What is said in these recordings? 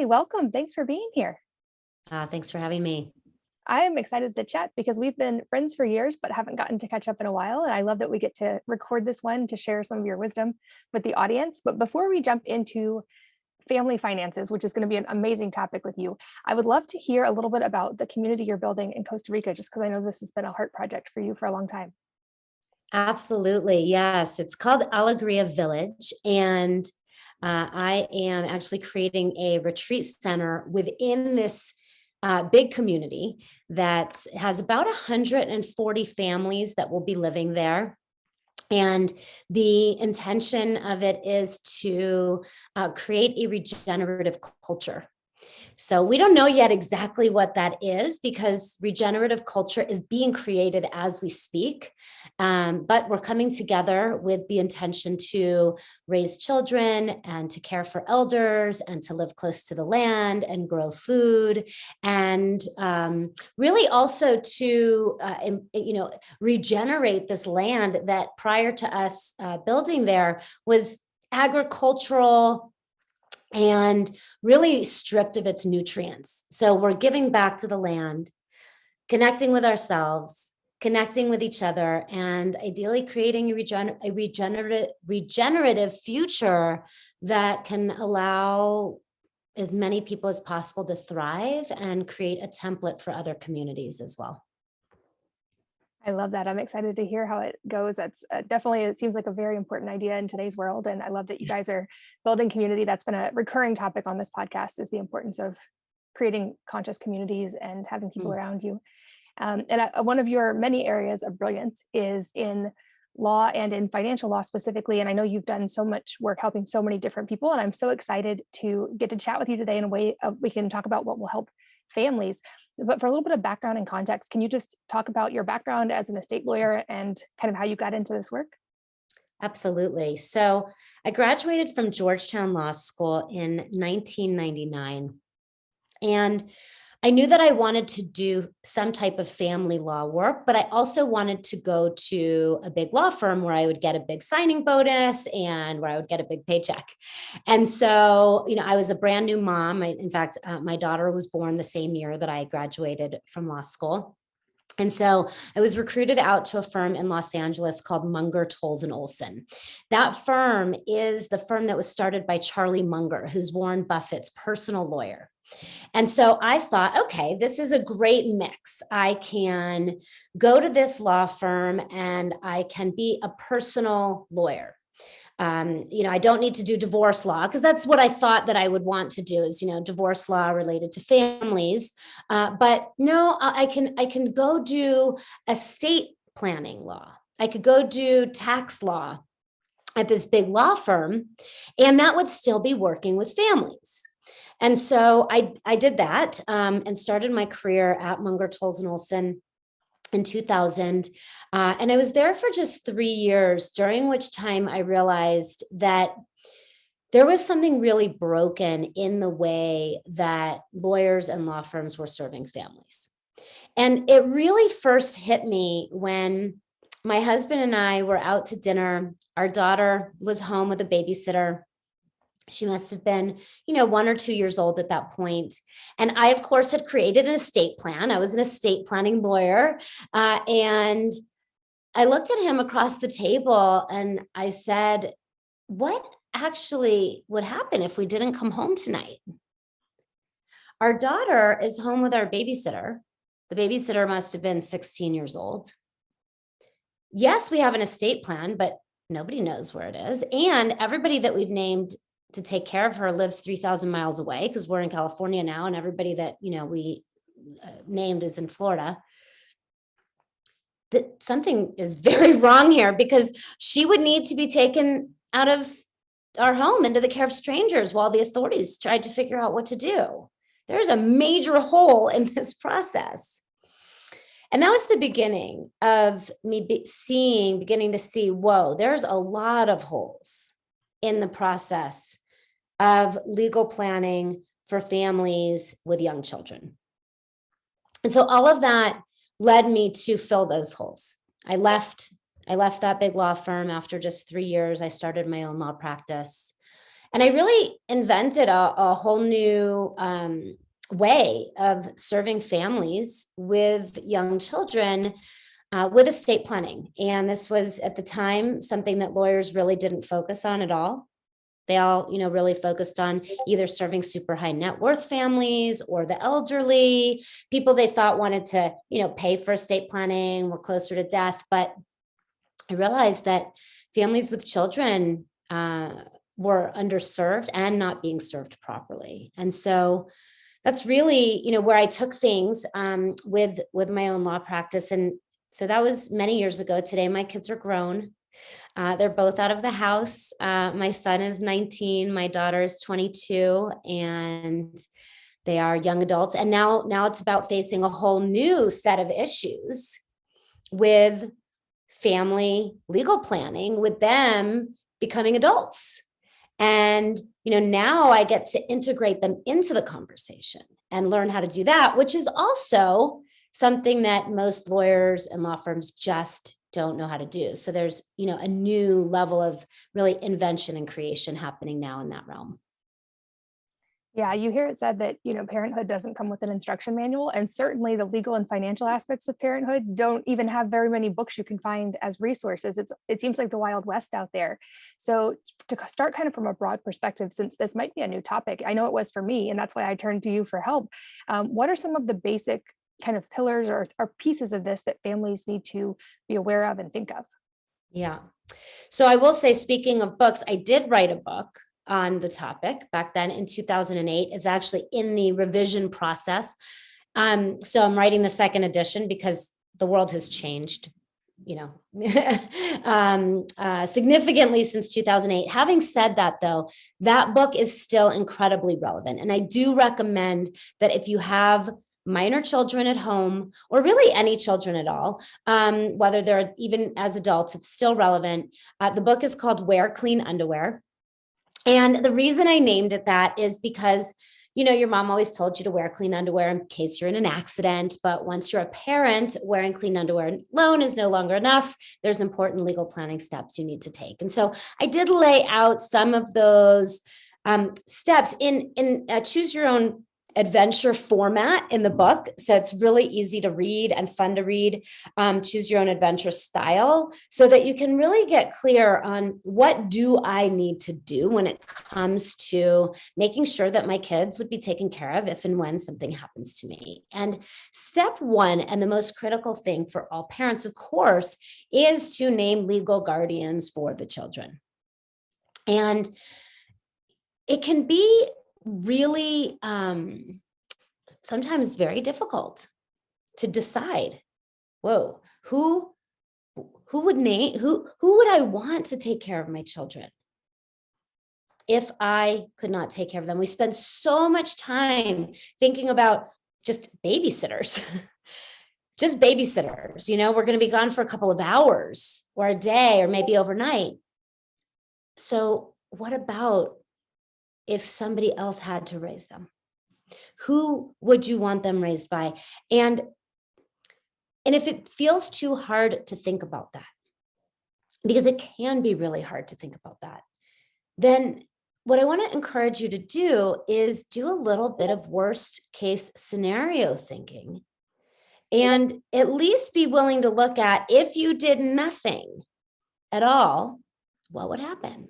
Ali, welcome. Thanks for being here. Thanks for having me. I am excited to chat because we've been friends for years, but haven't gotten to catch up in a while. And I love that we get to record this one to share some of your wisdom with the audience. But before we jump into family finances, which is going to be an amazing topic with you, I would love to hear a little bit about the community you're building in Costa Rica, just because I know this has been a heart project for you for a long time. Absolutely. Yes. It's called Alegria Village. And I am actually creating a retreat center within this big community that has about 140 families that will be living there. And the intention of it is to create a regenerative culture. So we don't know yet exactly what that is because regenerative culture is being created as we speak. But we're coming together with the intention to raise children and to care for elders and to live close to the land and grow food and really also to regenerate this land that prior to us building there was agricultural and really stripped of its nutrients. So we're giving back to the land, connecting with ourselves, connecting with each other, and ideally creating a regenerative future that can allow as many people as possible to thrive and create a template for other communities as well. I love that. I'm excited to hear how it goes. That's definitely, it seems like a very important idea in today's world. And I love that you guys are building community. That's been a recurring topic on this podcast, is the importance of creating conscious communities and having people around you. One of your many areas of brilliance is in law and in financial law specifically. And I know you've done so much work helping so many different people. And I'm so excited to get to chat with you today in a way we can talk about what will help families. But for a little bit of background and context, can you just talk about your background as an estate lawyer and kind of how you got into this work? Absolutely. So I graduated from Georgetown Law School in 1999. And I knew that I wanted to do some type of family law work, but I also wanted to go to a big law firm where I would get a big signing bonus and where I would get a big paycheck. And so, I was a brand new mom. In fact, my daughter was born the same year that I graduated from law school. And so I was recruited out to a firm in Los Angeles called Munger, Tolles and Olson. That firm is the firm that was started by Charlie Munger, who's Warren Buffett's personal lawyer. And so I thought, okay, this is a great mix. I can go to this law firm and I can be a personal lawyer. I don't need to do divorce law because that's what I thought that I would want to do is, divorce law related to families. But no, I can go do estate planning law. I could go do tax law at this big law firm, and that would still be working with families. And so I did that and started my career at Munger, Tolles and Olson in 2000. And I was there for just 3 years, during which time I realized that there was something really broken in the way that lawyers and law firms were serving families. And it really first hit me when my husband and I were out to dinner. Our daughter was home with a babysitter. She must have been, 1 or 2 years old at that point. And I, of course, had created an estate plan. I was an estate planning lawyer. And I looked at him across the table and I said, what actually would happen if we didn't come home tonight? Our daughter is home with our babysitter. The babysitter must have been 16 years old. Yes, we have an estate plan, but nobody knows where it is. And everybody that we've named to take care of her lives 3,000 miles away because we're in California now, and everybody that, we named is in Florida. That something is very wrong here because she would need to be taken out of our home into the care of strangers while the authorities tried to figure out what to do. There's a major hole in this process. And that was the beginning of me beginning to see, whoa, there's a lot of holes in the process of legal planning for families with young children. And so all of that led me to fill those holes. I left that big law firm after just 3 years. I started my own law practice. And I really invented a whole new way of serving families with young children with estate planning. And this was at the time something that lawyers really didn't focus on at all. They all, really focused on either serving super high net worth families or the elderly, people they thought wanted to, pay for estate planning, were closer to death. But I realized that families with children were underserved and not being served properly. And so that's really, where I took things with my own law practice. And so that was many years ago. Today, my kids are grown. They're both out of the house. My son is 19, my daughter is 22, and they are young adults. And now it's about facing a whole new set of issues with family legal planning, with them becoming adults. And, now I get to integrate them into the conversation and learn how to do that, which is also something that most lawyers and law firms just don't know how to do. So there's, a new level of really invention and creation happening now in that realm. Yeah, you hear it said that, parenthood doesn't come with an instruction manual, and certainly the legal and financial aspects of parenthood don't even have very many books you can find as resources. It seems like the Wild West out there. So to start kind of from a broad perspective, since this might be a new topic, I know it was for me, and that's why I turned to you for help. What are some of the basic kind of pillars or pieces of this that families need to be aware of and think of? Yeah. So I will say, speaking of books, I did write a book on the topic back then in 2008. It's actually in the revision process. So I'm writing the second edition because the world has changed, significantly since 2008. Having said that, though, that book is still incredibly relevant. And I do recommend that if you have minor children at home, or really any children at all, whether they're even as adults, it's still relevant. The book is called Wear Clean Underwear. And the reason I named it that is because, your mom always told you to wear clean underwear in case you're in an accident. But once you're a parent, wearing clean underwear alone is no longer enough. There's important legal planning steps you need to take. And so I did lay out some of those steps in choose your own adventure format in the book. So it's really easy to read and fun to read. Choose your own adventure style so that you can really get clear on what do I need to do when it comes to making sure that my kids would be taken care of if and when something happens to me. And step one, and the most critical thing for all parents, of course, is to name legal guardians for the children. And it can be really sometimes very difficult to decide, who would I want to take care of my children if I could not take care of them? We spend so much time thinking about just babysitters. Just babysitters, we're going to be gone for a couple of hours or a day or maybe overnight. So what about if somebody else had to raise them? Who would you want them raised by? And if it feels too hard to think about that, because it can be really hard to think about that, then what I want to encourage you to do is do a little bit of worst case scenario thinking, and at least be willing to look at, if you did nothing at all, what would happen?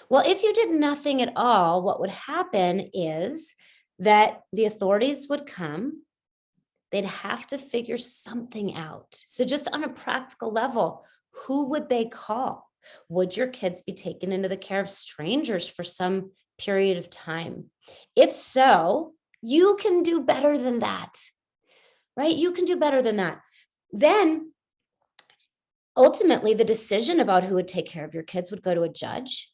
Well, if you did nothing at all, what would happen is that the authorities would come. They'd have to figure something out. So just on a practical level, who would they call? Would your kids be taken into the care of strangers for some period of time? If so, you can do better than that, right? You can do better than that. Then ultimately, the decision about who would take care of your kids would go to a judge.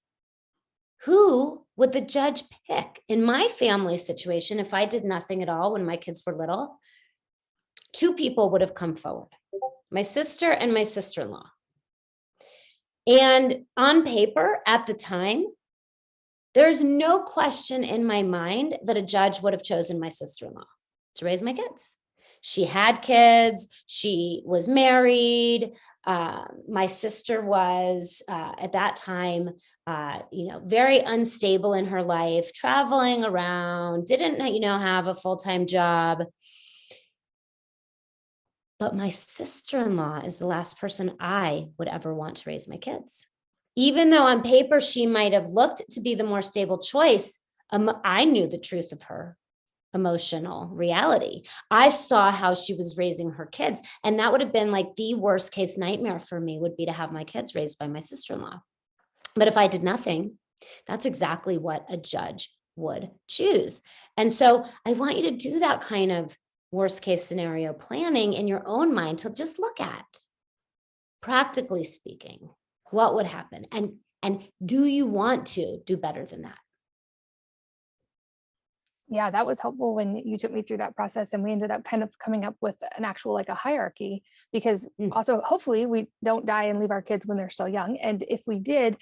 Who would the judge pick? In my family situation, if I did nothing at all when my kids were little, two people would have come forward, my sister and my sister-in-law. And on paper at the time, there's no question in my mind that a judge would have chosen my sister-in-law to raise my kids. She had kids. She was married. My sister was at that time, very unstable in her life, traveling around, didn't, have a full-time job. But my sister-in-law is the last person I would ever want to raise my kids. Even though on paper she might have looked to be the more stable choice, I knew the truth of her emotional reality. I saw how she was raising her kids. And that would have been like the worst case nightmare for me, would be to have my kids raised by my sister-in-law. But if I did nothing, that's exactly what a judge would choose. And so I want you to do that kind of worst case scenario planning in your own mind, to just look at, practically speaking, what would happen? And do you want to do better than that? Yeah, that was helpful when you took me through that process, and we ended up kind of coming up with an actual, like, a hierarchy, because also hopefully we don't die and leave our kids when they're still young. And if we did,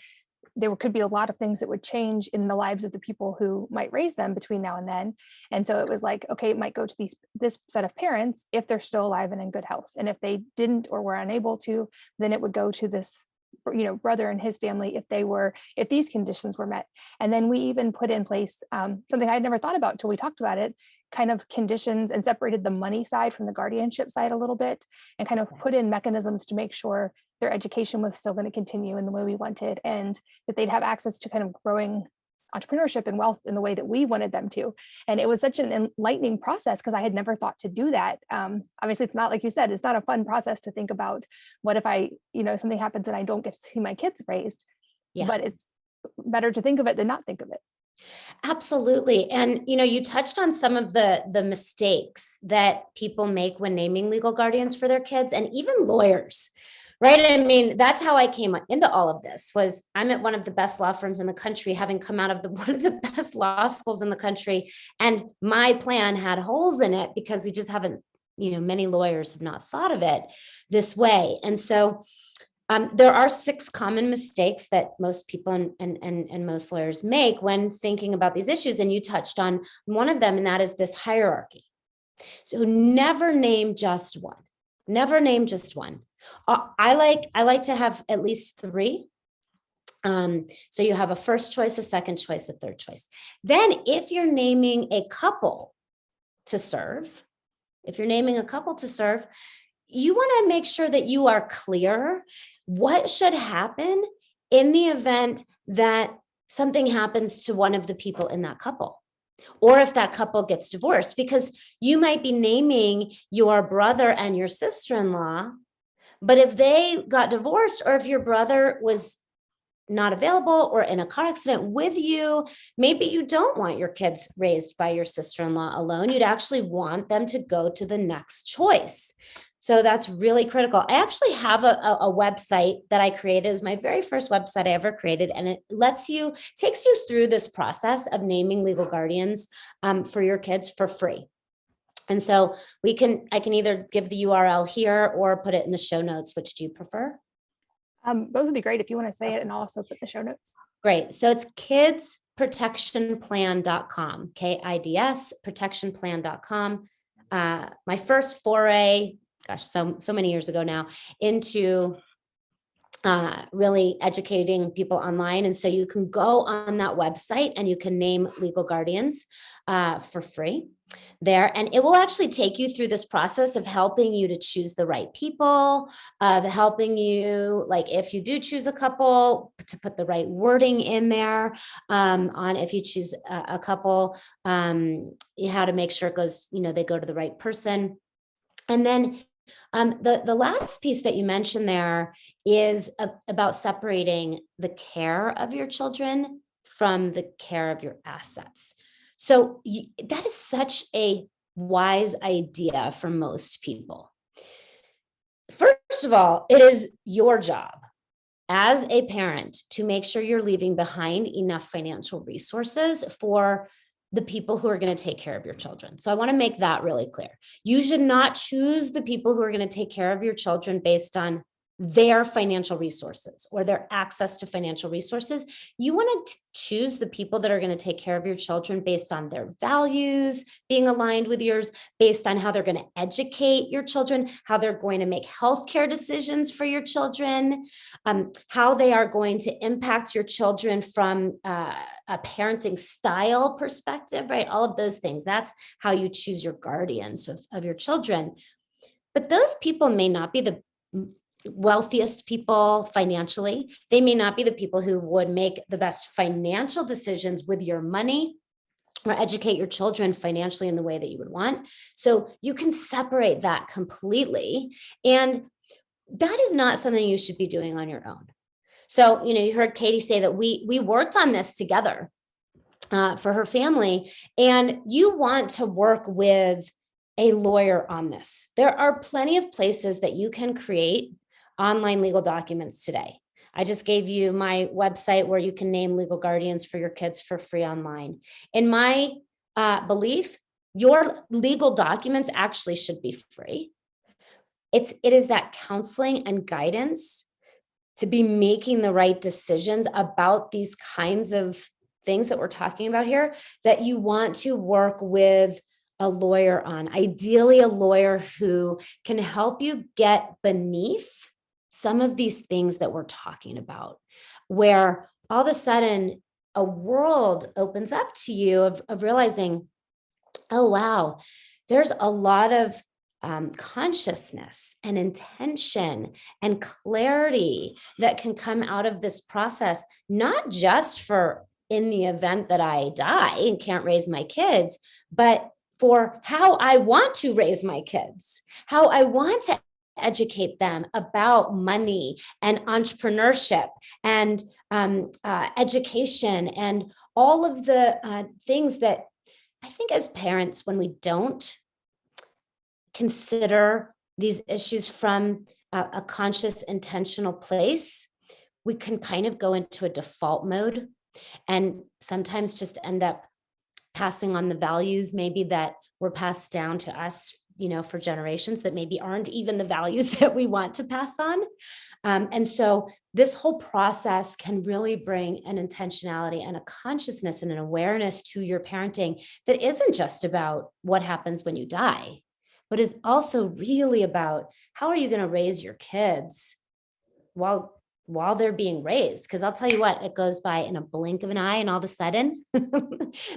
there could be a lot of things that would change in the lives of the people who might raise them between now and then. And so it was like, okay, it might go to this set of parents if they're still alive and in good health. And if they didn't or were unable to, then it would go to this brother and his family if these conditions were met. And then we even put in place something I had never thought about until we talked about it, kind of conditions, and separated the money side from the guardianship side a little bit, and kind of put in mechanisms to make sure their education was still going to continue in the way we wanted, and that they'd have access to kind of growing entrepreneurship and wealth in the way that we wanted them to. And it was such an enlightening process, because I had never thought to do that. Obviously, it's not, like you said, it's not a fun process to think about, what if something happens and I don't get to see my kids raised? Yeah. But it's better to think of it than not think of it. Absolutely. And, you touched on some of the mistakes that people make when naming legal guardians for their kids, and even lawyers. Right. I mean, that's how I came into all of this. Was I'm at one of the best law firms in the country, having come out of one of the best law schools in the country. And my plan had holes in it, because we just haven't, many lawyers have not thought of it this way. And so there are 6 common mistakes that most people and most lawyers make when thinking about these issues. And you touched on one of them, and that is this hierarchy. So never name just one. Never name just one. I like to have at least 3. So you have a first choice, a second choice, a third choice. Then if you're naming a couple to serve, you want to make sure that you are clear what should happen in the event that something happens to one of the people in that couple, or if that couple gets divorced, because you might be naming your brother and your sister-in-law. But if they got divorced, or if your brother was not available or in a car accident with you, maybe you don't want your kids raised by your sister-in-law alone. You'd actually want them to go to the next choice. So that's really critical. I actually have a website that I created. It was my very first website I ever created. And it takes you through this process of naming legal guardians for your kids for free. And so I can either give the URL here or put it in the show notes. Which do you prefer? Both would be great if you want to say it, and also put the show notes. Great. So it's kidsprotectionplan.com, KIDS protectionplan.com. My first foray, so many years ago now, into really educating people online. And so you can go on that website and you can name legal guardians for free there. And it will actually take you through this process of helping you to choose the right people, of helping you, like, if you do choose a couple, to put the right wording in there on if you choose a couple, how to make sure it goes, they go to the right person. And then the last piece that you mentioned there is about separating the care of your children from the care of your assets. So that is such a wise idea for most people. First of all, it is your job as a parent to make sure you're leaving behind enough financial resources for the people who are going to take care of your children. So I want to make that really clear. You should not choose the people who are going to take care of your children based on their financial resources or their access to financial resources. You want to choose the people that are going to take care of your children based on their values being aligned with yours, based on how they're going to educate your children, how they're going to make healthcare decisions for your children, how they are going to impact your children from a parenting style perspective, right? All of those things. That's how you choose your guardians of your children. But those people may not be the wealthiest people financially. They may not be the people who would make the best financial decisions with your money or educate your children financially in the way that you would want. So you can separate that completely. And that is not something you should be doing on your own. So, you heard Katie say that we worked on this together for her family, and you want to work with a lawyer on this. There are plenty of places that you can create online legal documents today. I just gave you my website where you can name legal guardians for your kids for free online. In my belief, your legal documents actually should be free. It is that counseling and guidance to be making the right decisions about these kinds of things that we're talking about here that you want to work with a lawyer on, ideally a lawyer who can help you get beneath some of these things that we're talking about, where all of a sudden a world opens up to you of realizing, oh, wow, there's a lot of consciousness and intention and clarity that can come out of this process, not just for in the event that I die and can't raise my kids, but for how I want to raise my kids, how I want to educate them about money and entrepreneurship and education and all of the things that I think as parents, when we don't consider these issues from a conscious, intentional place, we can kind of go into a default mode and sometimes just end up passing on the values maybe that were passed down to us, for generations that maybe aren't even the values that we want to pass on. And so this whole process can really bring an intentionality and a consciousness and an awareness to your parenting that isn't just about what happens when you die, but is also really about how are you going to raise your kids while they're being raised. Because I'll tell you what, it goes by in a blink of an eye, and all of a sudden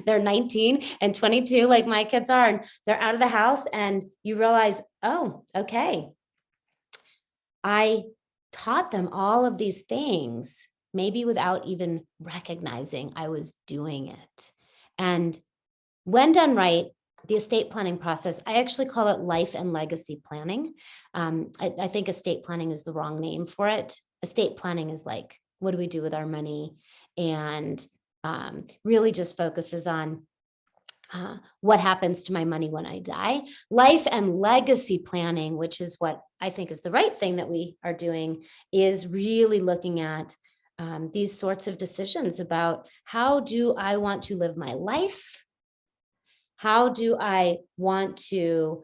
they're 19 and 22 like my kids are, and they're out of the house, and you realize, oh, okay, I taught them all of these things, maybe without even recognizing I was doing it. And when done right, the estate planning process, I actually call it life and legacy planning. I think estate planning is the wrong name for it. Estate planning is like, what do we do with our money? And really just focuses on what happens to my money when I die. Life and legacy planning, which is what I think is the right thing that we are doing, is really looking at these sorts of decisions about how do I want to live my life? How do I want to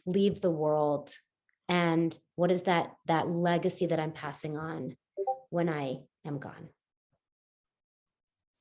leave the world? And what is that legacy that I'm passing on when I am gone?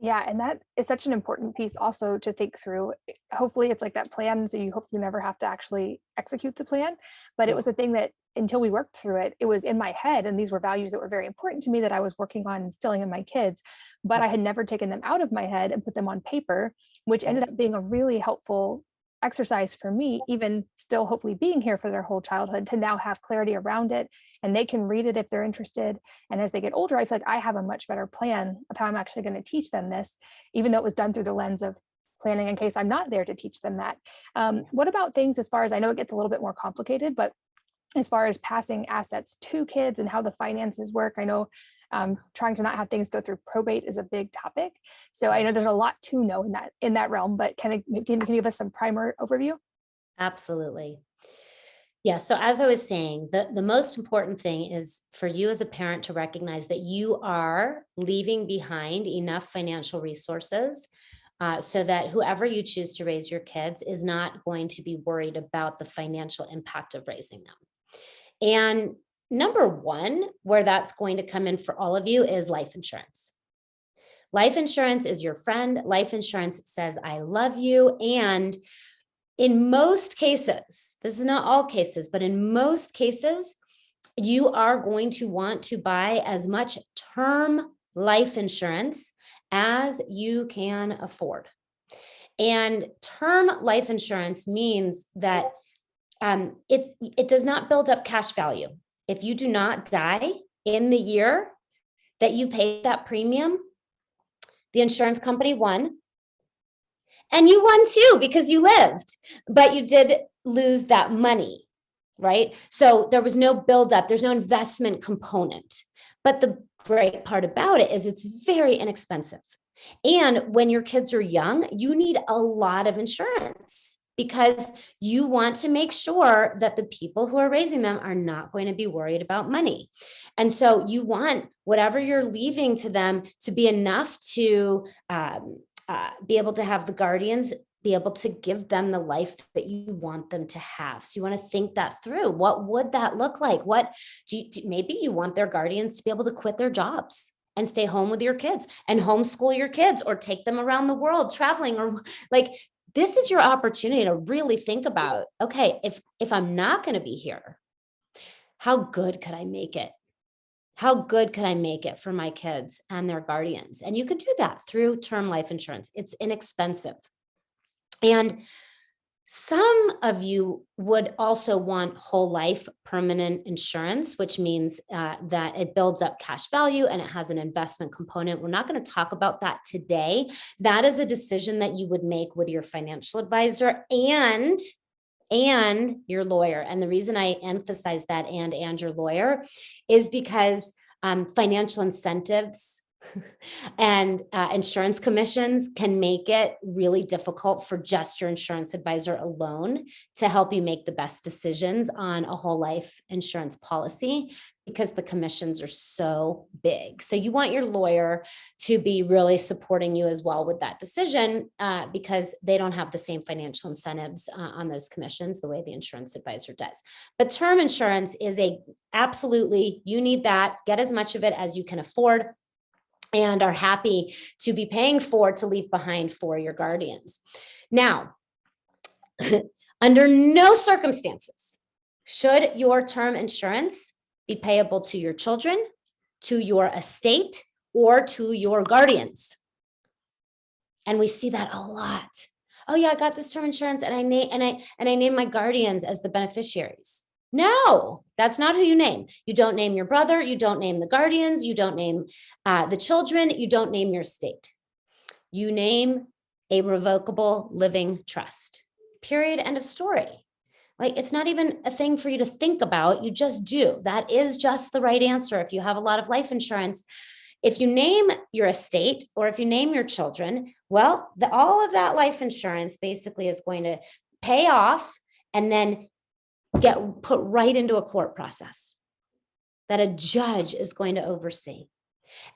Yeah, and that is such an important piece also to think through. Hopefully it's like that plan, so you hopefully never have to actually execute the plan. But it was a thing that until we worked through it, it was in my head, and these were values that were very important to me that I was working on instilling in my kids, but I had never taken them out of my head and put them on paper, which ended up being a really helpful exercise for me, even still hopefully being here for their whole childhood, to now have clarity around it, and they can read it if they're interested. And as they get older, I feel like I have a much better plan of how I'm actually going to teach them this, even though it was done through the lens of planning in case I'm not there to teach them that. What about things as far as, I know it gets a little bit more complicated, but as far as passing assets to kids and how the finances work, I know trying to not have things go through probate is a big topic. So I know there's a lot to know in that realm, but can you give us some primer overview? Absolutely. Yeah. So as I was saying, the most important thing is for you as a parent to recognize that you are leaving behind enough financial resources so that whoever you choose to raise your kids is not going to be worried about the financial impact of raising them. And number one, where that's going to come in for all of you is life insurance. Life insurance is your friend. Life insurance says, I love you. And in most cases, this is not all cases, but in most cases, you are going to want to buy as much term life insurance as you can afford. And term life insurance means that it does not build up cash value. If you do not die in the year that you paid that premium, the insurance company won. And you won too because you lived, but you did lose that money, right? So there was no buildup, there's no investment component. But the great part about it is it's very inexpensive. And when your kids are young, you need a lot of insurance because you want to make sure that the people who are raising them are not going to be worried about money. And so you want whatever you're leaving to them to be enough to be able to have the guardians be able to give them the life that you want them to have. So you want to think that through. What would that look like? What maybe you want their guardians to be able to quit their jobs and stay home with your kids and homeschool your kids or take them around the world traveling, or like, this is your opportunity to really think about, okay, if I'm not going to be here, how good could I make it? How good could I make it for my kids and their guardians? And you can do that through term life insurance. It's inexpensive. And some of you would also want whole life permanent insurance, which means that it builds up cash value and it has an investment component. We're not going to talk about that today. That is a decision that you would make with your financial advisor and your lawyer. And the reason I emphasize that and your lawyer is because financial incentives and insurance commissions can make it really difficult for just your insurance advisor alone to help you make the best decisions on a whole life insurance policy because the commissions are so big. So you want your lawyer to be really supporting you as well with that decision because they don't have the same financial incentives on those commissions the way the insurance advisor does. But term insurance is absolutely, you need that. Get as much of it as you can afford and are happy to be paying for to leave behind for your guardians. Now, under no circumstances should your term insurance be payable to your children, to your estate, or to your guardians. And we see that a lot. Oh yeah, I got this term insurance and I name my guardians as the beneficiaries. No, that's not who you name. You don't name your brother. You don't name the guardians. You don't name the children. You don't name your estate. You name a revocable living trust. Period. End of story. Like, it's not even a thing for you to think about. You just do. That is just the right answer. If you have a lot of life insurance, if you name your estate or if you name your children, well, all of that life insurance basically is going to pay off and then get put right into a court process that a judge is going to oversee.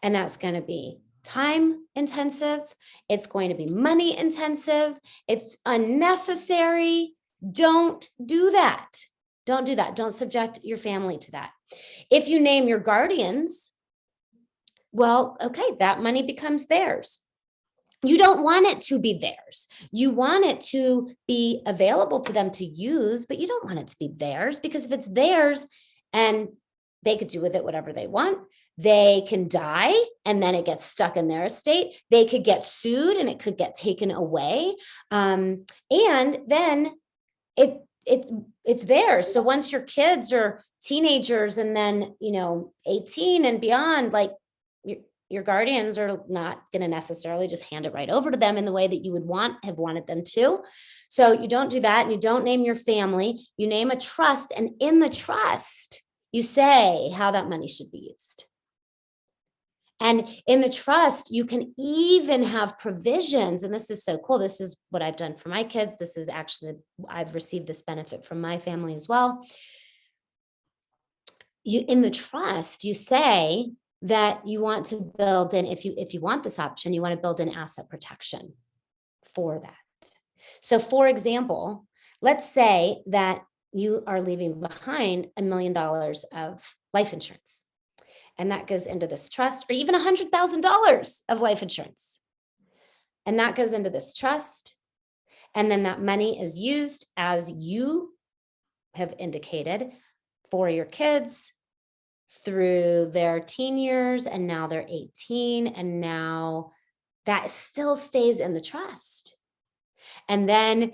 And that's going to be time intensive. It's going to be money intensive. It's unnecessary. Don't do that. Don't do that. Don't subject your family to that. If you name your guardians, well, okay, that money becomes theirs. You don't want it to be theirs. You want it to be available to them to use, but you don't want it to be theirs because if it's theirs and they could do with it whatever they want, they can die and then it gets stuck in their estate. They could get sued and it could get taken away. And then it's theirs. So once your kids are teenagers and then, 18 and beyond, like your guardians are not going to necessarily just hand it right over to them in the way that you would have wanted them to. So you don't do that. And you don't name your family. You name a trust. And in the trust, you say how that money should be used. And in the trust, you can even have provisions. And this is so cool. This is what I've done for my kids. This is actually, I've received this benefit from my family as well. In the trust, you say that you want to build in, if you want this option, you want to build in asset protection for that. So for example, let's say that you are leaving behind $1 million of life insurance. And that goes into this trust, or even $100,000 of life insurance. And that goes into this trust. And then that money is used, as you have indicated, for your kids through their teen years, and now they're 18, and now that still stays in the trust. And then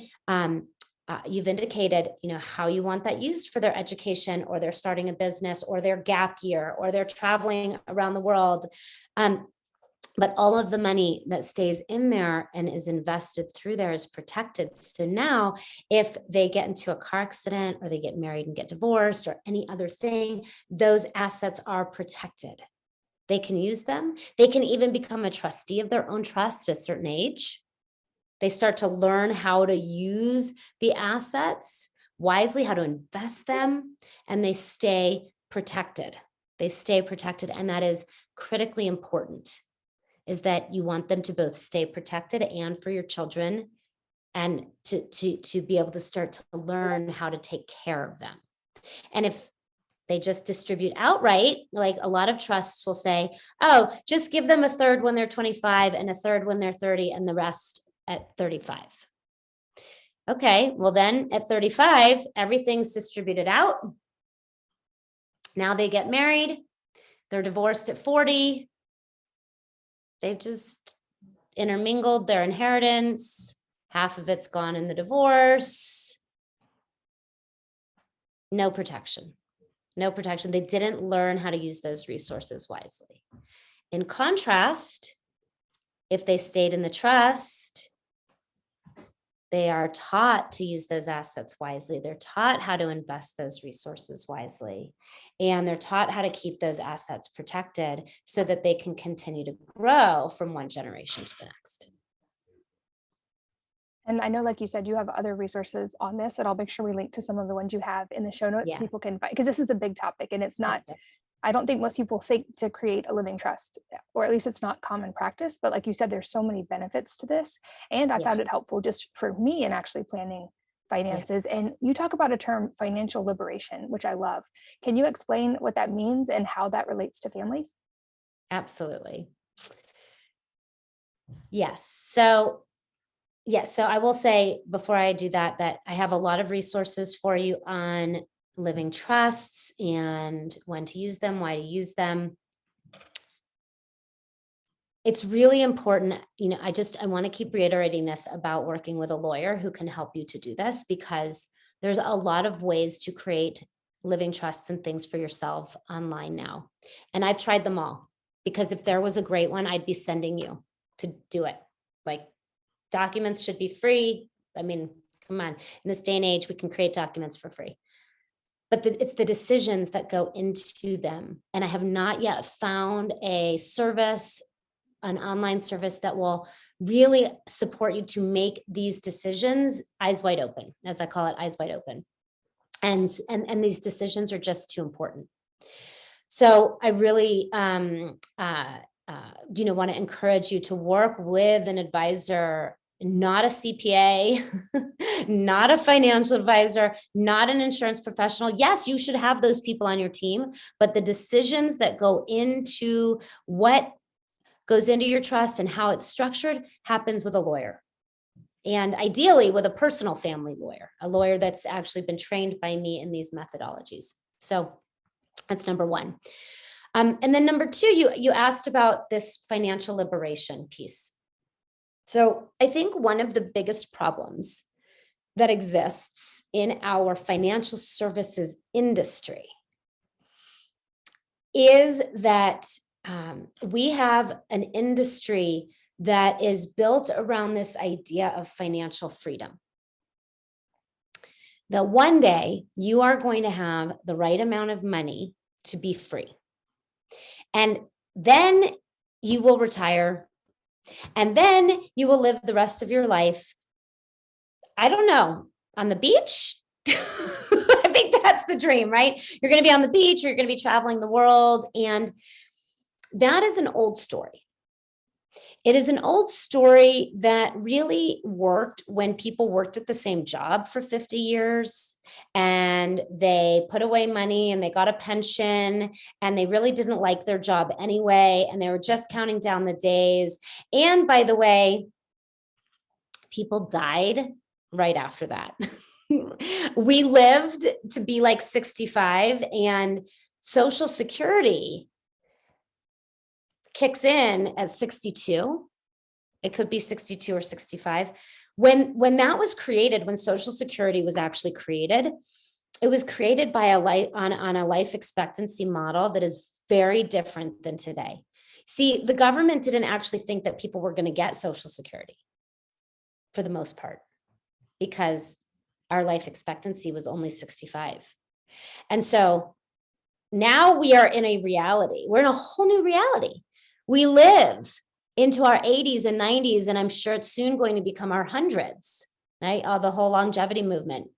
you've indicated, how you want that used for their education, or they're starting a business, or their gap year, or they're traveling around the world. But all of the money that stays in there and is invested through there is protected. So now if they get into a car accident, or they get married and get divorced, or any other thing, those assets are protected. They can use them. They can even become a trustee of their own trust at a certain age. They start to learn how to use the assets wisely, how to invest them, and they stay protected. They stay protected. And that is critically important, is that you want them to both stay protected and for your children, and to be able to start to learn how to take care of them. And if they just distribute outright, like a lot of trusts will say, oh, just give them a third when they're 25 and a third when they're 30 and the rest at 35. Okay, well then at 35, everything's distributed out. Now they get married, they're divorced at 40. They've just intermingled their inheritance. Half of it's gone in the divorce. No protection. No protection. They didn't learn how to use those resources wisely. In contrast, if they stayed in the trust, they are taught to use those assets wisely. They're taught how to invest those resources wisely. And they're taught how to keep those assets protected so that they can continue to grow from one generation to the next. And I know, like you said, you have other resources on this, and I'll make sure we link to some of the ones you have in the show notes. Yeah. People can find, because this is a big topic, and it's not, I don't think most people think to create a living trust, or at least it's not common practice. But like you said, there's so many benefits to this. And I found it helpful just for me in actually planning finances. And you talk about a term, financial liberation, which I love. Can you explain what that means and how that relates to families? Absolutely. Yes. So I will say before I do that I have a lot of resources for you on living trusts and when to use them, why to use them. It's really important. I want to keep reiterating this about working with a lawyer who can help you to do this, because there's a lot of ways to create living trusts and things for yourself online now. And I've tried them all, because if there was a great one, I'd be sending you to do it. Like, documents should be free. I mean, come on. In this day and age, we can create documents for free. But it's the decisions that go into them. And I have not yet found a service, an online service that will really support you to make these decisions eyes wide open, as I call it, eyes wide open. And these decisions are just too important. So I really want to encourage you to work with an advisor, not a CPA, not a financial advisor, not an insurance professional. Yes, you should have those people on your team, but the decisions that go into what goes into your trust and how it's structured happens with a lawyer. And ideally with a personal family lawyer, a lawyer that's actually been trained by me in these methodologies. So that's number one. And then number two, you asked about this financial liberation piece. So I think one of the biggest problems that exists in our financial services industry is that we have an industry that is built around this idea of financial freedom. That one day you are going to have the right amount of money to be free. And then you will retire. And then you will live the rest of your life, I don't know, on the beach. I think that's the dream, right? You're going to be on the beach, or you're going to be traveling the world. And that is an old story. It is an old story that really worked when people worked at the same job for 50 years and they put away money and they got a pension and they really didn't like their job anyway. And they were just counting down the days. And by the way, people died right after that. We lived to be like 65, and Social Security kicks in at 62. It could be 62 or 65. When that was created, when Social Security was actually created, it was created by on a life expectancy model that is very different than today. See, the government didn't actually think that people were going to get Social Security for the most part, because our life expectancy was only 65. And so now we are in a reality. We're in a whole new reality. We live into our 80s and 90s, and I'm sure it's soon going to become our hundreds, right? The whole longevity movement.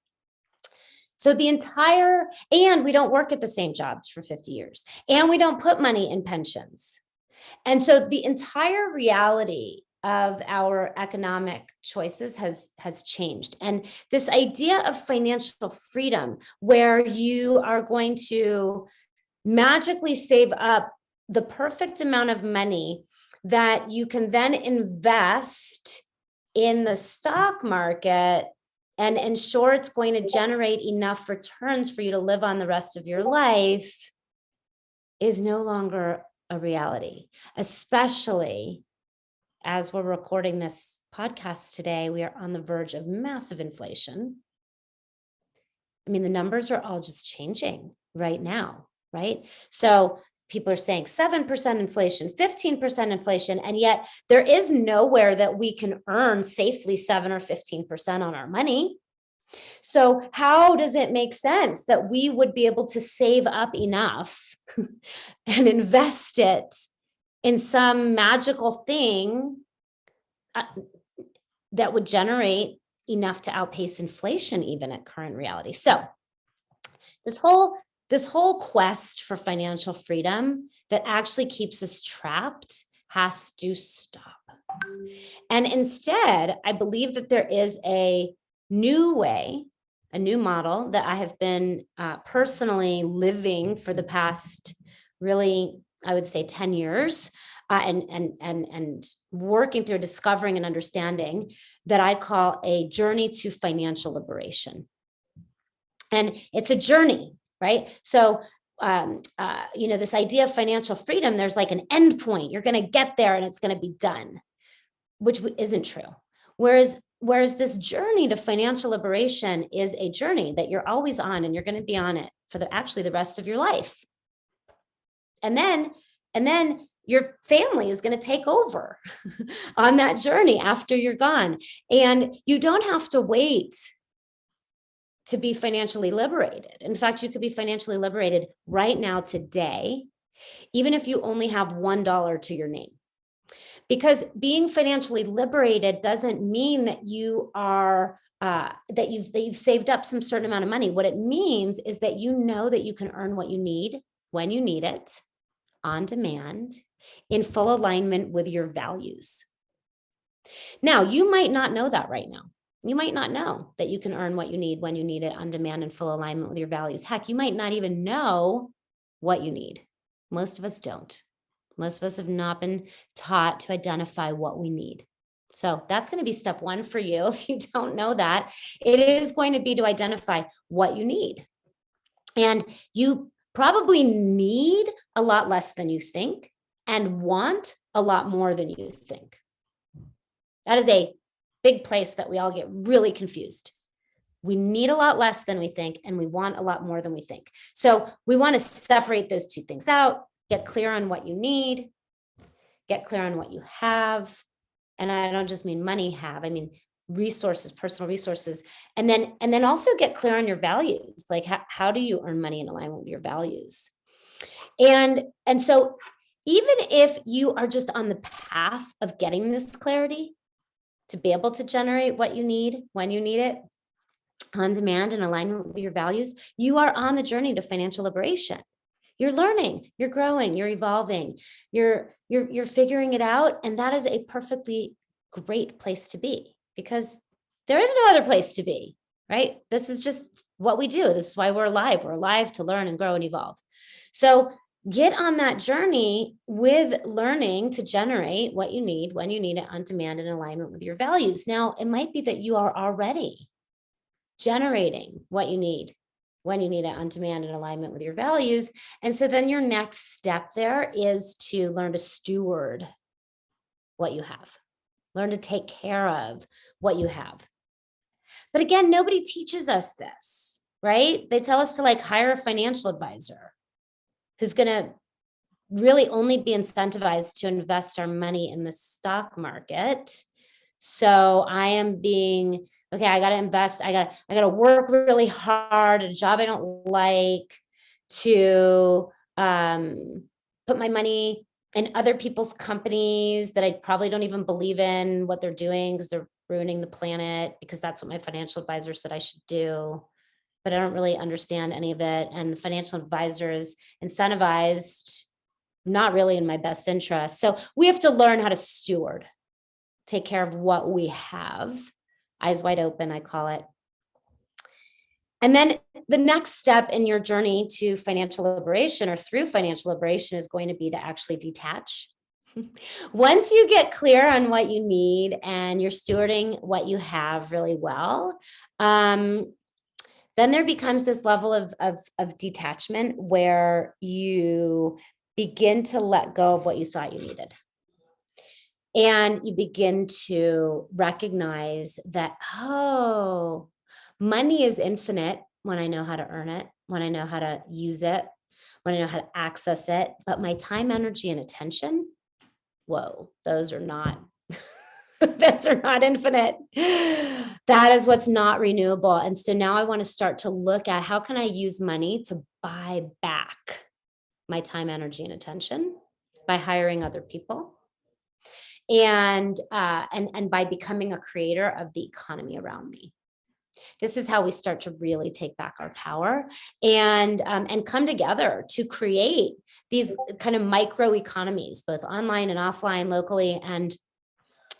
So and we don't work at the same jobs for 50 years, and we don't put money in pensions. And so the entire reality of our economic choices has changed. And this idea of financial freedom, where you are going to magically save up the perfect amount of money that you can then invest in the stock market and ensure it's going to generate enough returns for you to live on the rest of your life, is no longer a reality. Especially as we're recording this podcast today, we are on the verge of massive inflation. I mean, the numbers are all just changing right now, right? So people are saying 7% inflation, 15% inflation, and yet there is nowhere that we can earn safely 7 or 15% on our money. So how does it make sense that we would be able to save up enough and invest it in some magical thing that would generate enough to outpace inflation even at current reality? So this whole quest for financial freedom that actually keeps us trapped has to stop. And instead, I believe that there is a new way, a new model that I have been personally living for the past, really, I would say 10 years, and working through, discovering and understanding, that I call a journey to financial liberation. And it's a journey, right? So, this idea of financial freedom, there's like an end point. You're going to get there and it's going to be done, which isn't true. Whereas this journey to financial liberation is a journey that you're always on, and you're going to be on it for the rest of your life. And then your family is going to take over on that journey after you're gone. And you don't have to wait to be financially liberated. In fact, you could be financially liberated right now, today, even if you only have $1 to your name. Because being financially liberated doesn't mean that you are that you've saved up some certain amount of money. What it means is that you know that you can earn what you need when you need it, on demand, in full alignment with your values. Now, you might not know that right now. You might not know that you can earn what you need when you need it, on demand, in full alignment with your values. Heck, you might not even know what you need. Most of us don't. Most of us have not been taught to identify what we need. So that's going to be step one for you. If you don't know that, it is going to be to identify what you need. And you probably need a lot less than you think and want a lot more than you think. That is a big place that we all get really confused. We need a lot less than we think, and we want a lot more than we think. So we want to separate those two things out, get clear on what you need, get clear on what you have. And I don't just mean money have, I mean resources, personal resources. And then also get clear on your values. Like how do you earn money in alignment with your values? And so even if you are just on the path of getting this clarity to be able to generate what you need when you need it, on demand, in alignment with your values, you are on the journey to financial liberation. You're learning, you're growing, you're evolving, you're figuring it out. And that is a perfectly great place to be, because there is no other place to be, right? This is just what we do. This is why we're alive. We're alive to learn and grow and evolve. So get on that journey with learning to generate what you need, when you need it, on demand, in alignment with your values. Now, it might be that you are already generating what you need, when you need it, on demand, in alignment with your values. And so then your next step there is to learn to steward what you have, learn to take care of what you have. But again, nobody teaches us this, right? They tell us to like hire a financial advisor who's going to really only be incentivized to invest our money in the stock market. So I am being, okay, I got to invest. I got to work really hard at a job I don't like to put my money in other people's companies that I probably don't even believe in what they're doing, because they're ruining the planet, because that's what my financial advisor said I should do. But I don't really understand any of it. And the financial advisor is incentivized, not really in my best interest. So we have to learn how to steward, take care of what we have. Eyes wide open, I call it. And then the next step in your journey to financial liberation, or through financial liberation, is going to be to actually detach. Once you get clear on what you need and you're stewarding what you have really well, then there becomes this level of detachment where you begin to let go of what you thought you needed. And you begin to recognize that, oh, money is infinite when I know how to earn it, when I know how to use it, when I know how to access it. But my time, energy, and attention, whoa, those are not those are not infinite. That is what's not renewable. And so now I want to start to look at, how can I use money to buy back my time, energy, and attention by hiring other people, and by becoming a creator of the economy around me. This is how we start to really take back our power and come together to create these kind of micro economies, both online and offline, locally and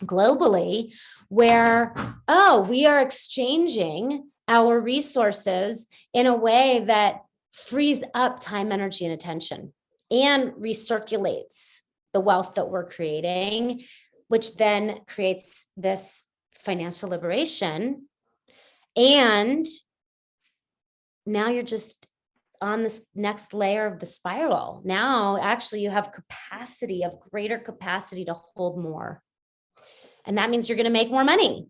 globally, where, we are exchanging our resources in a way that frees up time, energy, and attention, and recirculates the wealth that we're creating, which then creates this financial liberation. And now you're just on this next layer of the spiral. Now, actually, you have greater capacity to hold more. And that means you're going to make more money.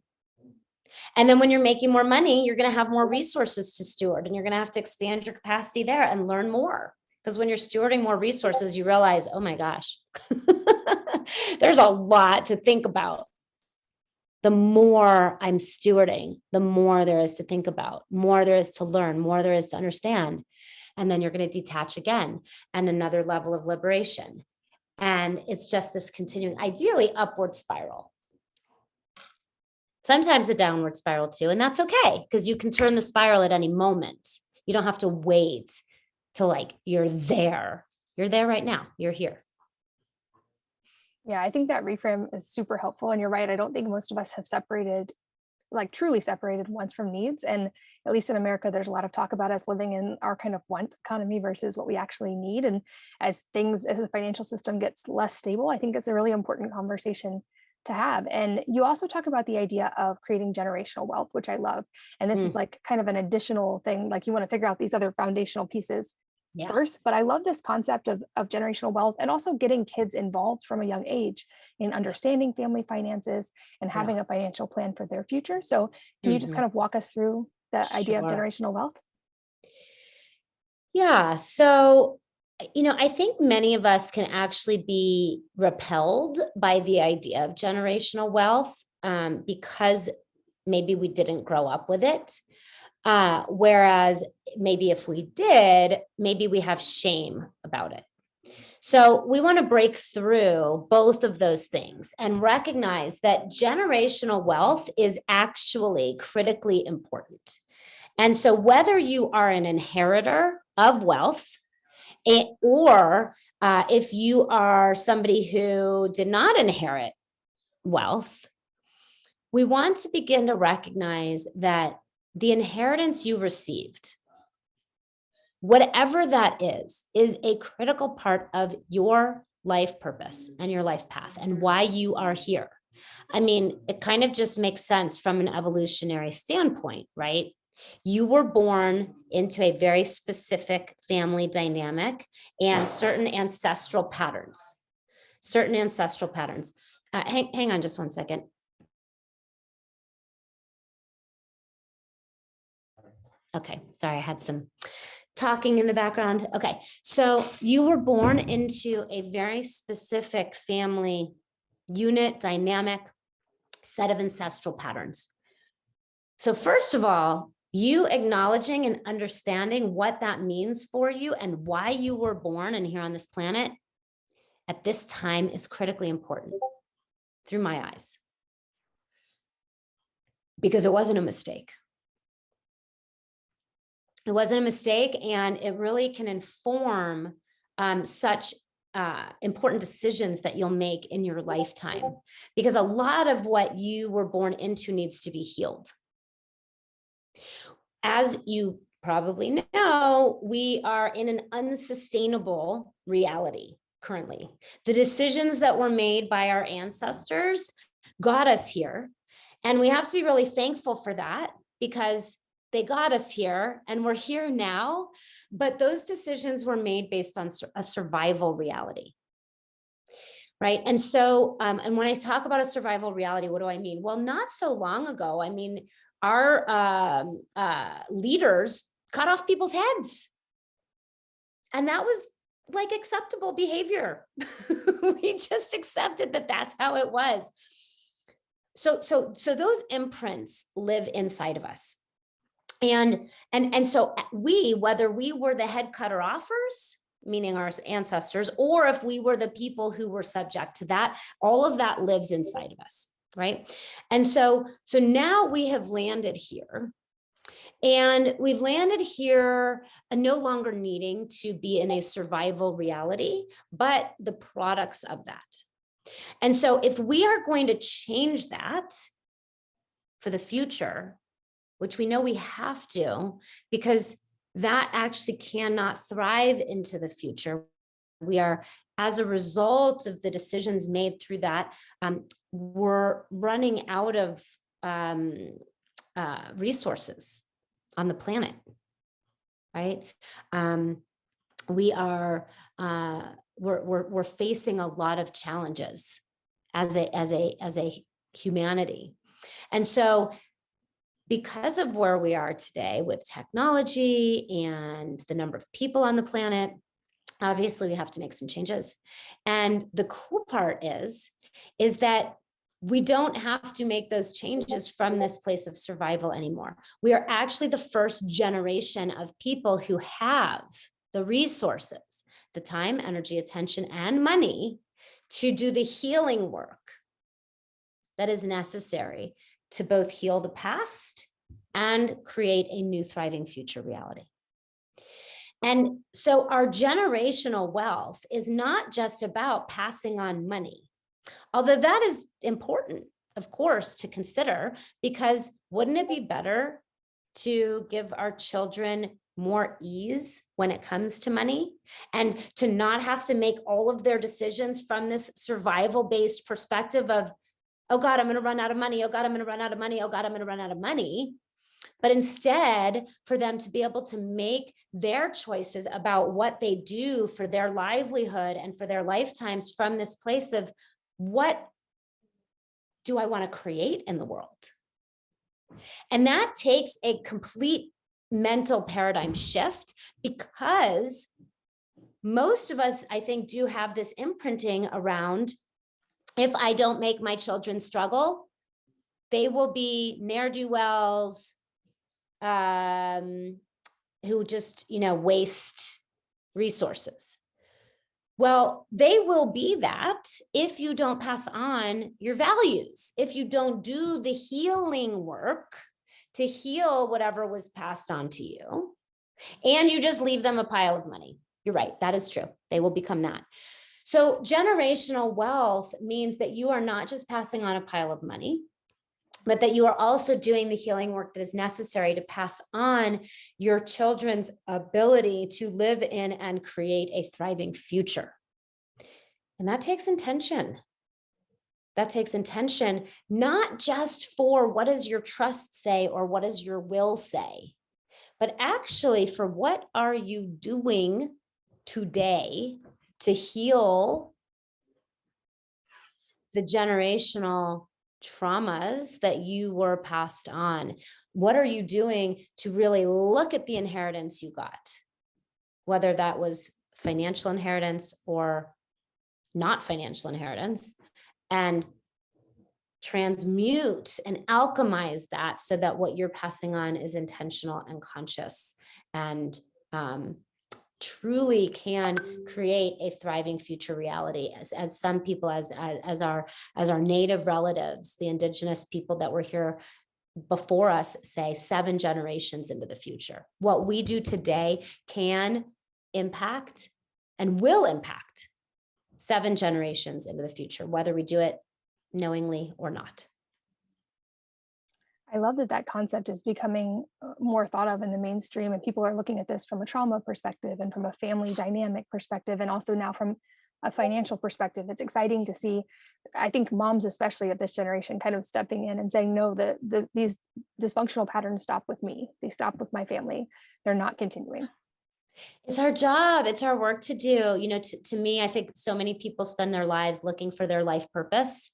And then when you're making more money, you're going to have more resources to steward, and you're going to have to expand your capacity there and learn more. Because when you're stewarding more resources, you realize, oh my gosh, there's a lot to think about. The more I'm stewarding, the more there is to think about, more there is to learn, more there is to understand. And then you're going to detach again, and another level of liberation. And it's just this continuing, ideally upward spiral. Sometimes a downward spiral too, and that's okay, because you can turn the spiral at any moment. You don't have to wait till you're there. You're there right now. You're here. Yeah, I think that reframe is super helpful. And you're right. I don't think most of us have truly separated wants from needs. And at least in America, there's a lot of talk about us living in our kind of want economy versus what we actually need. And as the financial system gets less stable, I think it's a really important conversation to have. And you also talk about the idea of creating generational wealth, which I love. And this is kind of an additional thing, you want to figure out these other foundational pieces first. But I love this concept of generational wealth, and also getting kids involved from a young age in understanding family finances and having a financial plan for their future. So can you just kind of walk us through the idea of generational wealth? Yeah. So I think many of us can actually be repelled by the idea of generational wealth because maybe we didn't grow up with it. Whereas maybe if we did, maybe we have shame about it. So we want to break through both of those things and recognize that generational wealth is actually critically important. And so whether you are an inheritor of wealth, Or if you are somebody who did not inherit wealth, we want to begin to recognize that the inheritance you received, whatever that is a critical part of your life purpose and your life path and why you are here. I mean, it kind of just makes sense from an evolutionary standpoint, right? You were born into a very specific family dynamic and certain ancestral patterns. Hang on just one second. Okay, sorry, I had some talking in the background. Okay, so you were born into a very specific family unit, dynamic set of ancestral patterns. So first of all, you acknowledging and understanding what that means for you and why you were born and here on this planet at this time is critically important through my eyes, because it wasn't a mistake. It wasn't a mistake, and it really can inform such important decisions that you'll make in your lifetime, because a lot of what you were born into needs to be healed. As you probably know, we are in an unsustainable reality currently. The decisions that were made by our ancestors got us here, and we have to be really thankful for that, because they got us here and we're here now, but those decisions were made based on a survival reality, right? And so, and when I talk about a survival reality, what do I mean? Well, not so long ago, I mean, our leaders cut off people's heads, and that was like acceptable behavior. We just accepted that that's how it was. So those imprints live inside of us. And so we, whether we were the head cutter offers, meaning our ancestors, or if we were the people who were subject to that, all of that lives inside of us, right? And so now we have landed here, and we've landed here no longer needing to be in a survival reality, but the products of that. And so if we are going to change that for the future, which we know we have to, because that actually cannot thrive into the future. We are, as a result of the decisions made through that, we're running out of resources on the planet, right? We are, we're facing a lot of challenges as a humanity. And so, because of where we are today with technology and the number of people on the planet, obviously we have to make some changes. And the cool part is that we don't have to make those changes from this place of survival anymore. We are actually the first generation of people who have the resources, the time, energy, attention, and money to do the healing work that is necessary to both heal the past and create a new thriving future reality. And so our generational wealth is not just about passing on money, although that is important, of course, to consider, because wouldn't it be better to give our children more ease when it comes to money, and to not have to make all of their decisions from this survival-based perspective of, oh God, I'm going to run out of money. Oh God, I'm going to run out of money. Oh God, I'm going to run out of money. But instead, for them to be able to make their choices about what they do for their livelihood and for their lifetimes from this place of, what do I want to create in the world? And that takes a complete mental paradigm shift, because most of us, I think, do have this imprinting around, if I don't make my children struggle, they will be ne'er-do-wells who just, waste resources. Well, they will be that if you don't pass on your values, if you don't do the healing work to heal whatever was passed on to you, and you just leave them a pile of money. You're right. That is true. They will become that. So generational wealth means that you are not just passing on a pile of money, but that you are also doing the healing work that is necessary to pass on your children's ability to live in and create a thriving future. And that takes intention. That takes intention, not just for what does your trust say or what does your will say, but actually for what are you doing today to heal the generational traumas that you were passed on. What are you doing to really look at the inheritance you got, whether that was financial inheritance or not financial inheritance, and transmute and alchemize that so that what you're passing on is intentional and conscious and truly can create a thriving future reality. As some people, as our native relatives, the indigenous people that were here before us say, 7 generations into the future. What we do today can impact and will impact 7 generations into the future, whether we do it knowingly or not. I love that that concept is becoming more thought of in the mainstream, and people are looking at this from a trauma perspective and from a family dynamic perspective, and also now from a financial perspective. It's exciting to see, I think moms, especially of this generation, kind of stepping in and saying, no, these dysfunctional patterns stop with me. They stop with my family. They're not continuing. It's our job. It's our work to do. You know, to me, I think so many people spend their lives looking for their life purpose.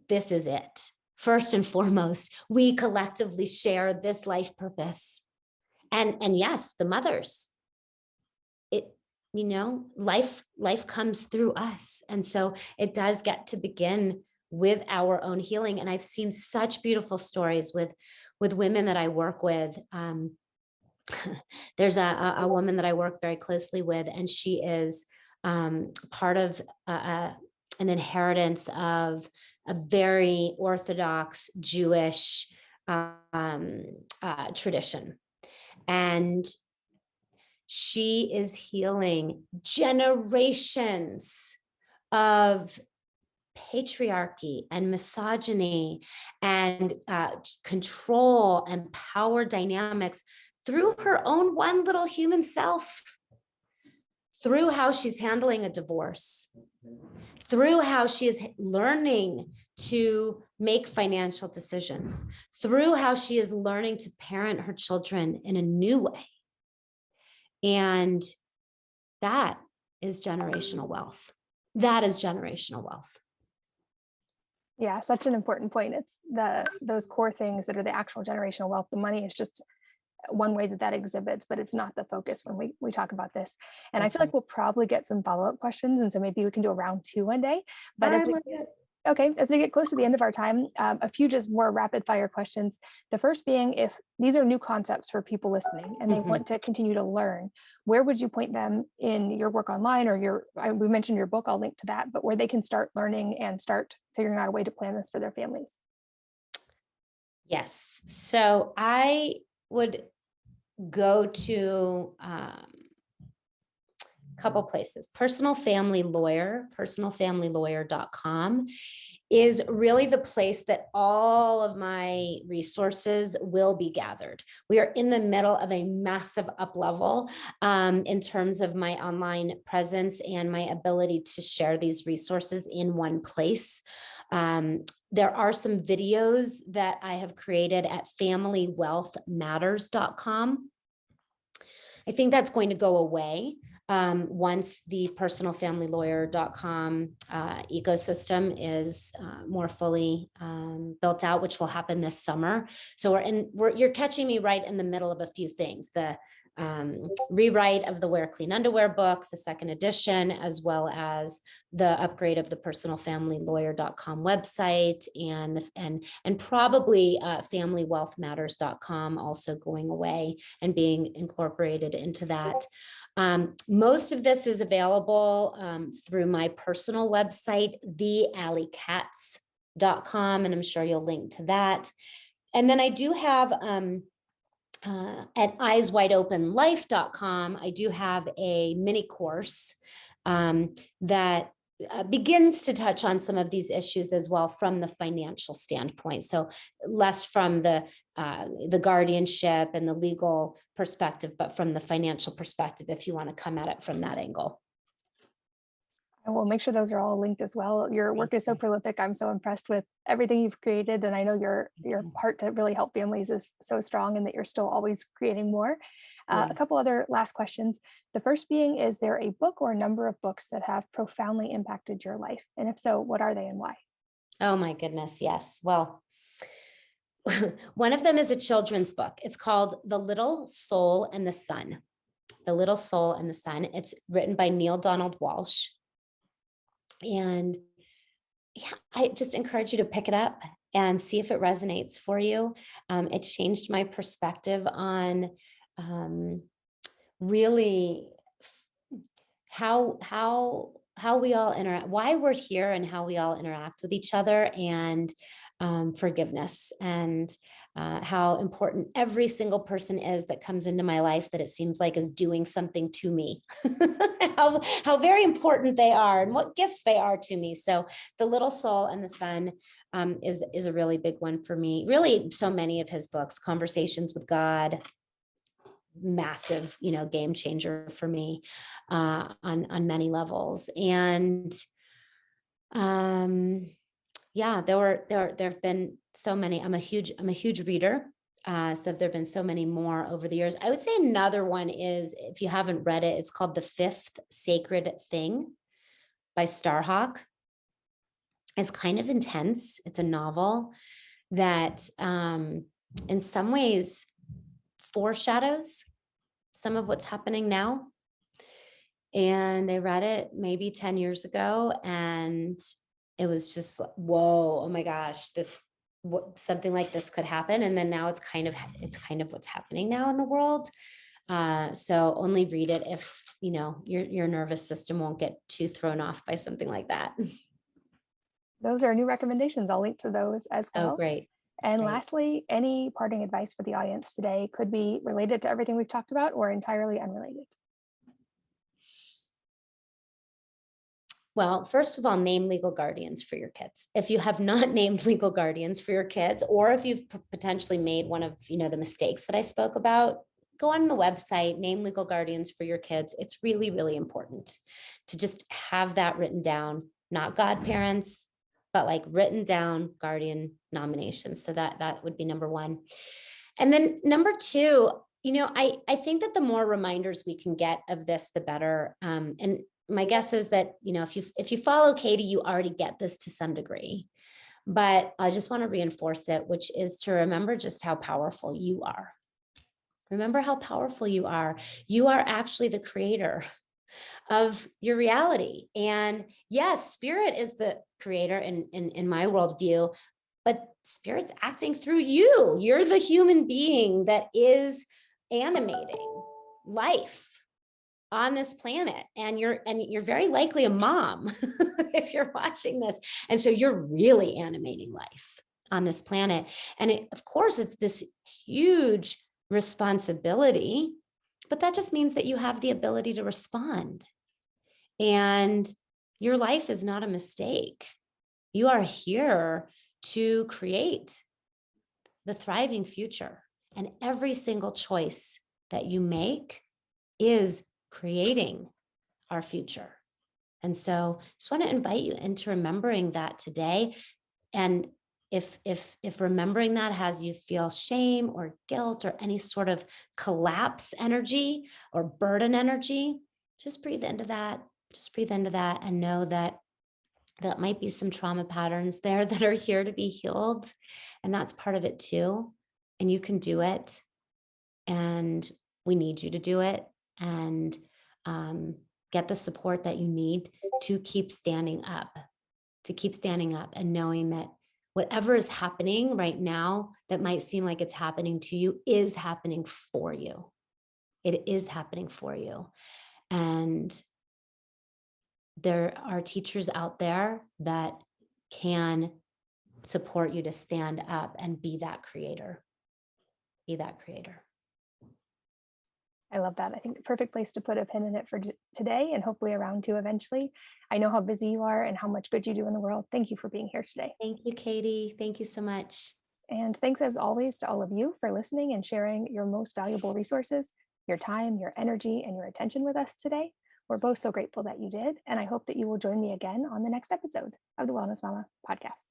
This is it. First and foremost, we collectively share this life purpose. And yes, the mothers, life comes through us. And so it does get to begin with our own healing. And I've seen such beautiful stories with women that I work with. There's a woman that I work very closely with, and she is part of an inheritance of a very Orthodox Jewish tradition. And she is healing generations of patriarchy and misogyny and control and power dynamics through her own one little human self, through how she's handling a divorce, through how she is learning to make financial decisions, through how she is learning to parent her children in a new way. And that is generational wealth. That is generational wealth. Yeah, such an important point. It's those core things that are the actual generational wealth. The money is just one way that exhibits, but it's not the focus when we talk about this. And I feel like we'll probably get some follow-up questions. And so maybe we can do a round 2 one day. But as we get close to the end of our time, a few just more rapid fire questions. The first being, if these are new concepts for people listening and they want to continue to learn, where would you point them in your work online, or we mentioned your book, I'll link to that, but where they can start learning and start figuring out a way to plan this for their families? Yes. So I would go to a couple places. personalfamilylawyer.com is really the place that all of my resources will be gathered. We are in the middle of a massive up level in terms of my online presence and my ability to share these resources in one place. There are some videos that I have created at familywealthmatters.com. I think that's going to go away once the personalfamilylawyer.com ecosystem is more fully built out, which will happen this summer. So you're catching me right in the middle of a few things: the rewrite of the Wear Clean Underwear book, the 2nd edition, as well as the upgrade of the personalfamilylawyer.com website, and probably familywealthmatters.com also going away and being incorporated into that. Most of this is available through my personal website, thealikatz.com, and I'm sure you'll link to that. And then I do have at eyeswideopenlife.com, I do have a mini course that begins to touch on some of these issues as well from the financial standpoint. So less from the guardianship and the legal perspective, but from the financial perspective, if you want to come at it from that angle. I will make sure those are all linked as well. Your work is so prolific. I'm so impressed with everything you've created. And I know your heart to really help families is so strong, and that you're still always creating more. A couple other last questions. The first being, is there a book or a number of books that have profoundly impacted your life? And if so, what are they and why? Oh my goodness, yes. Well, one of them is a children's book. It's called The Little Soul and the Sun. The Little Soul and the Sun. It's written by Neil Donald Walsh. And yeah, I just encourage you to pick it up and see if it resonates for you. It changed my perspective on really how we all interact, why we're here, and how we all interact with each other, and forgiveness, and how important every single person is that comes into my life that it seems like is doing something to me, how very important they are and what gifts they are to me. So The Little Soul and the Sun is a really big one for me. Really, so many of his books, Conversations with God, massive, game changer for me on many levels. And yeah, there have been so many. I'm a huge reader. So there've been so many more over the years. I would say another one is, if you haven't read it, it's called The Fifth Sacred Thing by Starhawk. It's kind of intense. It's a novel that in some ways foreshadows some of what's happening now. And I read it maybe 10 years ago, and it was just, whoa, oh my gosh, something like this could happen. And then now it's kind of what's happening now in the world. So only read it if, your nervous system won't get too thrown off by something like that. Those are new recommendations. I'll link to those as well. Oh, great. And Great. Lastly, any parting advice for the audience today? Could be related to everything we've talked about or entirely unrelated. Well, first of all, name legal guardians for your kids. If you have not named legal guardians for your kids, or if you've potentially made one of, the mistakes that I spoke about, go on the website, name legal guardians for your kids. It's really, really important to just have that written down, not godparents, but like written down guardian nominations. So that would be number one. And then number two, I think that the more reminders we can get of this, the better. And my guess is that, if you follow Katie, you already get this to some degree, but I just want to reinforce it, which is to remember just how powerful you are. Remember how powerful you are. You are actually the creator of your reality. And yes, spirit is the creator in my worldview, but spirit's acting through you. You're the human being that is animating life on this planet, and you're very likely a mom if you're watching this, and so you're really animating life on this planet. And of course, it's this huge responsibility, but that just means that you have the ability to respond, and your life is not a mistake. You are here to create the thriving future, and every single choice that you make is creating our future. And so I just want to invite you into remembering that today. And if remembering that has you feel shame or guilt or any sort of collapse energy or burden energy, just breathe into that. Just breathe into that and know that that might be some trauma patterns there that are here to be healed. And that's part of it too. And you can do it. And we need you to do it. And get the support that you need to keep standing up, and knowing that whatever is happening right now that might seem like it's happening to you is happening for you. It is happening for you. And there are teachers out there that can support you to stand up and be that creator. Be that creator. I love that. I think the perfect place to put a pin in it for today and hopefully a round two eventually. I know how busy you are and how much good you do in the world. Thank you for being here today. Thank you, Katie. Thank you so much. And thanks as always to all of you for listening and sharing your most valuable resources, your time, your energy, and your attention with us today. We're both so grateful that you did. And I hope that you will join me again on the next episode of the Wellness Mama podcast.